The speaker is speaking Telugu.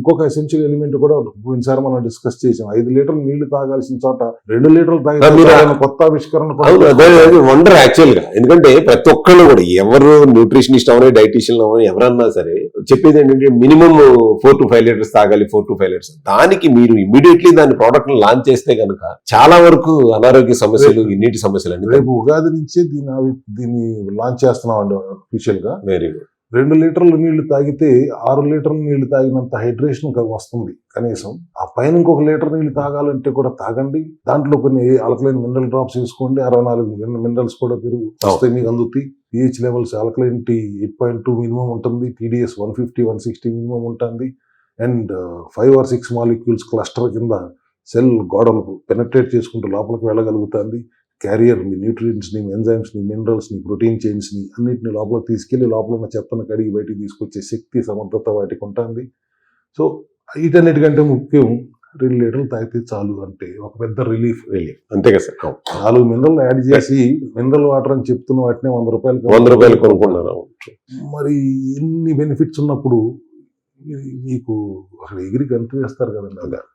ఇంకొక ఎసెన్షియల్ ఎలిమెంట్ కూడా పోయినసారి మనం డిస్కస్ చేసాం. 5 లీటర్లు నీళ్లు తాగాల్సిన చోట 2 లీటర్లు తాగిన కొత్త ఆవిష్కరణ వండర్ యాక్చువల్ గా. ఎందుకంటే ప్రతి ఒక్కళ్ళు కూడా ఎవరు న్యూట్రిషనిస్ట్ అవని డైటీషియన్ అవని ఎవరన్నా సరే చెప్పేది ఏంటంటే మినిమం 4 to 5 లీటర్స్ తాగాలి, 4 to 5 లీటర్స్. దానికి మీరు ఇమీడియట్లీ దాని ప్రోడక్ట్ లాంచ్ చేస్తే కనుక చాలా వరకు అనారోగ్య సమస్యలు, నీటి సమస్యలు అన్ని రేపు ఉగాది నుంచే దీన్ని లాంచ్ చేస్తున్నాం అండి అఫీషియల్ గా. Very good. 2 లీటర్లు నీళ్లు తాగితే 6 లీటర్లు నీళ్లు తాగినంత హైడ్రేషన్ వస్తుంది కనీసం. ఆ పైన ఇంకొక లీటర్ నీళ్లు తాగాలంటే కూడా తాగండి. దాంట్లో కొన్ని ఆల్కలైన్ మినరల్ డ్రాప్స్ వేసుకోండి. 64 మినరల్స్ కూడా వస్తాయి మీకు అందుతాయి. pH లెవెల్స్ ఆల్కలైనిటీ 8.2 మినిమం ఉంటుంది. TDS 150, 160 మినిమం ఉంటుంది. అండ్ 5 or 6 మాలిక్యూల్స్ క్లస్టర్ కింద సెల్ గోడలకు పెనట్రేట్ చేసుకుంటూ లోపలికి వెళ్ళగలుగుతుంది. క్యారియర్ ని, న్యూట్రియంట్స్ ని, ఎంజైమ్స్ ని, మినరల్స్ ని, ప్రోటీన్ చైన్స్ ని అన్నింటిని లోపలికి తీసుకెళ్లి లోపల ఉన్న చెత్తను కడిగి బయటికి తీసుకొచ్చే శక్తి, సమర్థత వాటికి ఉంటుంది. సో వీటన్నిటికంటే ముఖ్యం 2 లీటర్లు తాగితే చాలు అంటే ఒక పెద్ద రిలీఫ్. అంతే కదా సార్. 4 మినరల్ యాడ్ చేసి మినరల్ వాటర్ అని చెప్తున్న వాటిని 100 రూపాయలు కొనుక్కున్నారు. మరి ఇన్ని బెనిఫిట్స్ ఉన్నప్పుడు మీకు అక్కడ ఎగిరి గంతు వేస్తారు కదండి.